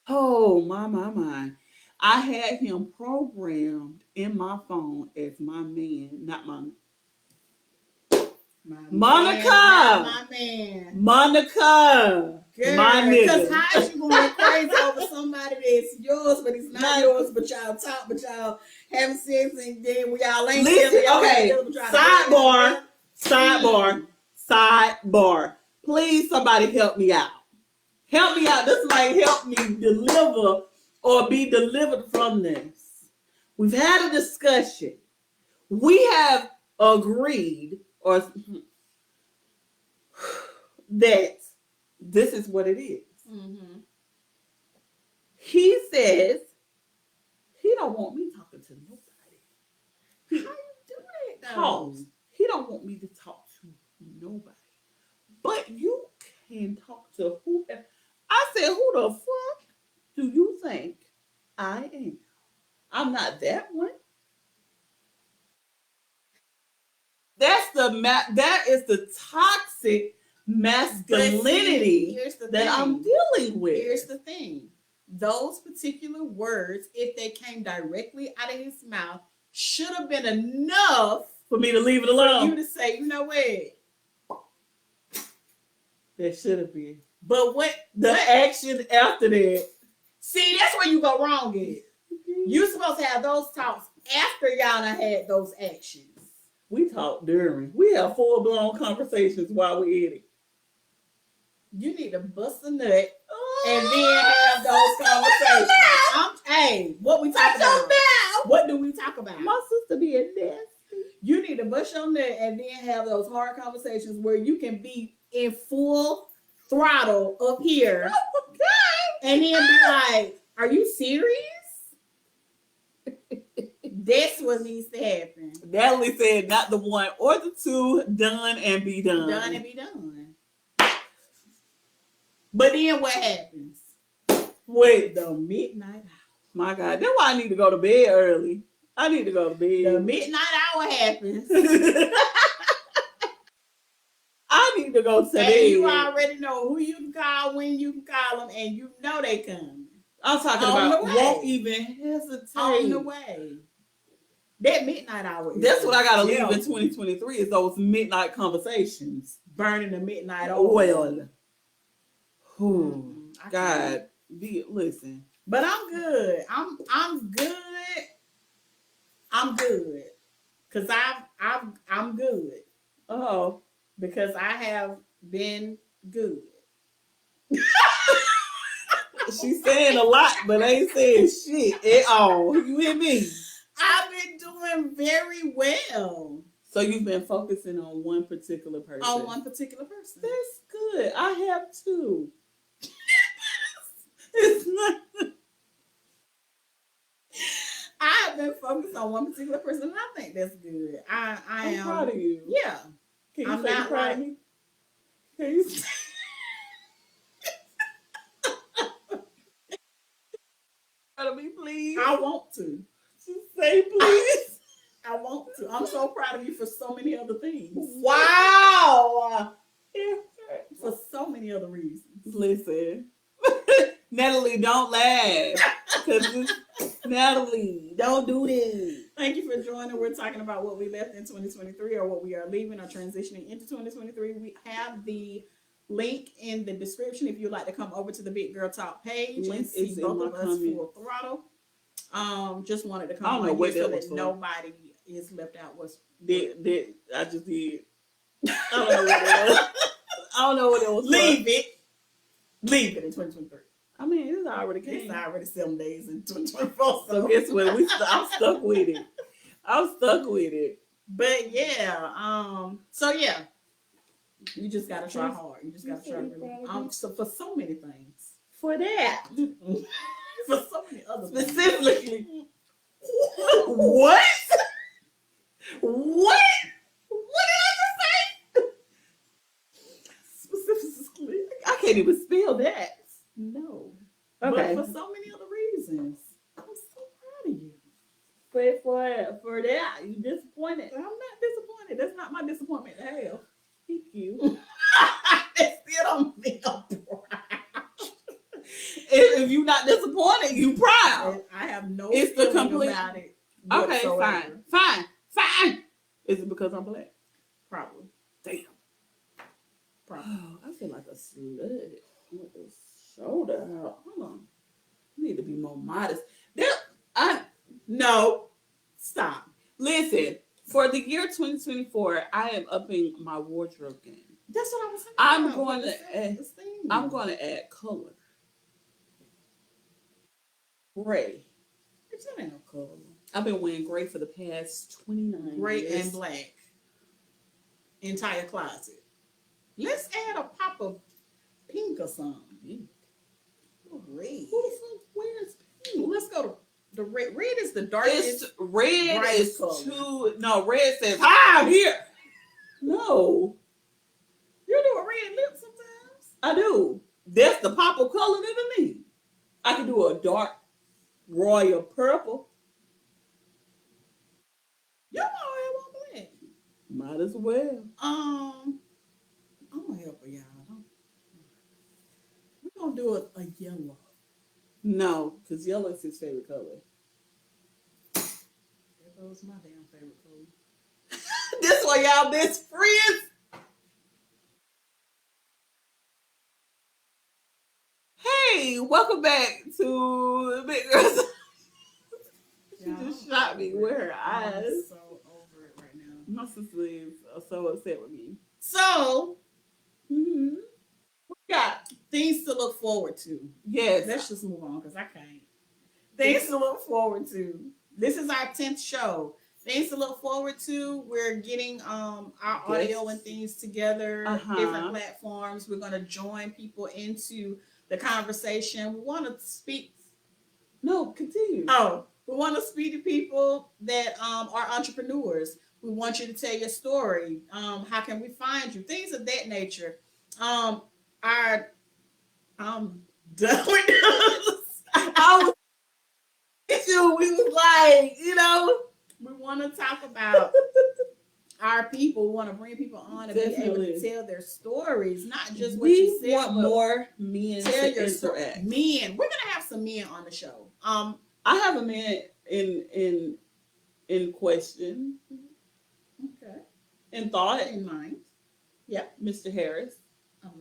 oh my. I had him programmed in my phone as my man, not Monica. My man. Monica. Girl, my nigga. Because how is you going crazy over somebody that's yours, but it's not yours, but y'all talk, but y'all having sex, and then we all ain't listen, okay. Sidebar. Please, somebody help me out. Help me out. This might help me deliver or be delivered from this. We've had a discussion. We have agreed or that this is what it is. Mm-hmm. He says he don't want me talking to nobody. How you do that though? He don't want me to talk to nobody. But you can talk to whoever. I said, who the fuck do you think I am? I'm not that one. That is the toxic masculinity that I'm dealing with. Here's the thing. Those particular words, if they came directly out of his mouth, should have been enough for me to leave it alone. For you to say, you know what? That should have been. But what action after that? See, that's where you go wrong at. You're supposed to have those talks after y'all done had those actions. We talk during. We have full-blown conversations while we're eating. You need to bust a nut and then have those conversations. Hey, what we talk about? What do we talk about? My sister being nasty. You need to bust your nut and then have those hard conversations where you can be in full throttle up here. And then be like, are you serious? That's what needs to happen. Natalie said, not the one or the two, done and be done. Done and be done. But then what happens? Wait, the midnight hour. My God, that's why I need to go to bed early. I need to go to bed. The midnight hour happens. I need to go to bed. And you already know who you can call, when you can call them, and you know they coming. I'm talking about won't even hesitate. On the way. That midnight hour. That's what I gotta leave in 2023 is those midnight conversations. Burning the midnight oil. God, listen. But I'm good. I'm good. I'm good. Cause I'm good. Oh, because I have been good. She's saying a lot, but ain't saying shit at all. You hear me? I've been doing very well. So you've been focusing on one particular person. On one particular person. That's good. I have too. It's not. I've been focused on one particular person, and I think that's good. I'm proud of you. Yeah. Can you say you're proud of me? Can you say? Proud of me, please. I want to. Just say please. I want to. I'm so proud of you for so many other things. Wow. For so many other reasons. Listen. Natalie, don't laugh. Natalie, don't do this. Thank you for joining. We're talking about what we left in 2023 or what we are leaving or transitioning into 2023. We have the link in the description if you'd like to come over to the Big Girl Talk page Link and see is in both my of us comments. full throttle. Just wanted to I come don't know on what here so that was that for. nobody is left out. I just did. I don't know what that was. I don't know what it was. Leave it in 2023. I mean, it's already It's came. already 7 days in 2024. So guess what? I'm stuck with it. I'm stuck with it. But yeah, so yeah, you just gotta try hard. You just gotta try really. So for so many things. For that. For so many other things. Specifically. What? What? What did I just say? Specifically. I can't even spell that. No. Okay. But for so many other reasons. I'm so proud of you. For that, you disappointed. I'm not disappointed. That's not my disappointment to have. Thank you. It still don't mean I'm proud. If you're not disappointed, you proud. I have no It's the feeling complete. about it. Okay, whatsoever. fine. Is it because I'm black? Probably. Damn. Probably. Oh, I feel like a slut with the shoulder out. Hold on. I need to be more modest. No. Stop. Listen, for the year 2024, I am upping my wardrobe game. That's what I was saying. I'm going to add color. Gray. That ain't no color. I've been wearing gray for the past 29 Gray years. and black. Entire closet. Let's add a pop of pink or something. Pink. Oh, red. Who the fuck wears pink? Let's go to the red. Red is the darkest. Red is color. red says, hi, I'm here. No. You do a red lip sometimes. I do. That's the pop of color that I need. I can do a dark royal purple. You know I want black. Might as well. I'm gonna help her, y'all. We're gonna do a yellow. No, because yellow is his favorite color. There goes my damn favorite color. This why y'all best friends. Hey, welcome back to Big Girls. She just shot me with her eyes. I'm so over it right now. My sister is so upset with me. So, What we got? things to look forward to. Yes. Let's just move on because I can't. Things to look forward to. This is our 10th show. Things to look forward to. We're getting our audio and things together, different platforms. We're going to join people into the conversation. We want to speak. No, continue. We want to speak to people that are entrepreneurs. We want you to tell your story. How can we find you? Things of that nature. I'm done with this. I was with you. We was like, we want to talk about our people. We want to bring people on and be able to tell their stories, not just what you said. We want more men to interact. Men. We're gonna have some men on the show. I have a man in question. Okay. In thought. In mind. Yep. Mr. Harris.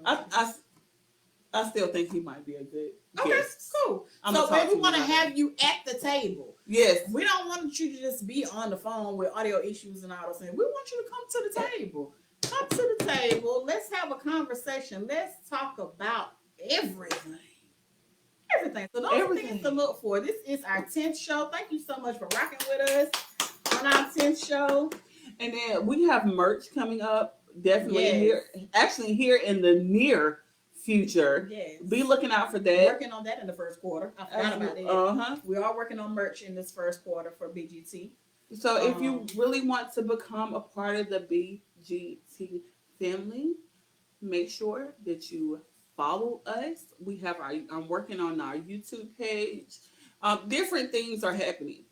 I still think he might be a good guest. Cool. So we want to have you at the table. Yes. We don't want you to just be on the phone with audio issues and all those things. We want you to come to the table. Come to the table. Let's have a conversation. Let's talk about everything. Everything. So those things to look for. This is our 10th show. Thank you so much for rocking with us on our 10th show. And then we have merch coming up. Definitely here in the near future. Yes. Be looking out for that. Working on that in the first quarter. I forgot about it. We are working on merch in this first quarter for BGT. So if you really want to become a part of the BGT family, make sure that you follow us. I'm working on our YouTube page. Different things are happening.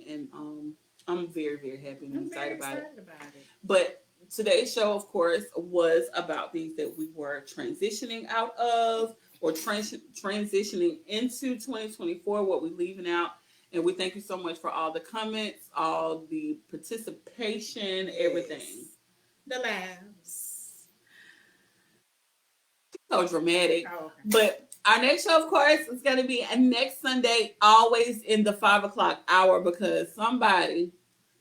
And I'm very, very happy and excited about it. But today's show, of course, was about things that we were transitioning out of or transitioning into 2024, what we're leaving out. And we thank you so much for all the comments, all the participation, everything. The laughs. so dramatic. Oh, okay. But our next show, of course, is going to be next Sunday, always in the 5 o'clock hour, because somebody.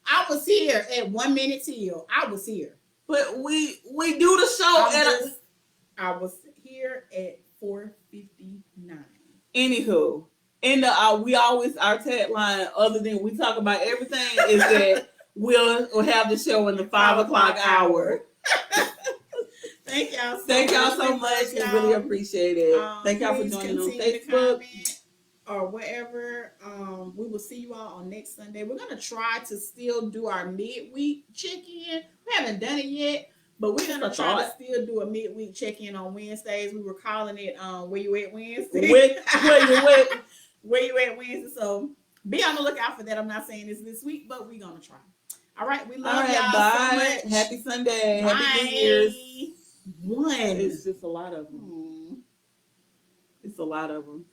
I was here at 1 minute till. I was here. But we do the show I was here at 4:59. Anywho, in the we always our tagline, other than we talk about everything, is that we'll have the show in the 5 o'clock hour. Thank y'all. Thank y'all so much. We really appreciate it. Thank y'all for joining on Facebook or wherever. We will see you all on next Sunday. We're gonna try to still do our midweek check-in. We haven't done it yet, but we're gonna try to still do a midweek check-in on Wednesdays. We were calling it Where You At Wednesday. Where You At Wednesday. So be on the lookout for that. I'm not saying it's this week, but we're gonna try. All right, we love y'all so much. Happy Sunday. Bye. Happy New Year's. One. It's just a lot of them. It's a lot of them.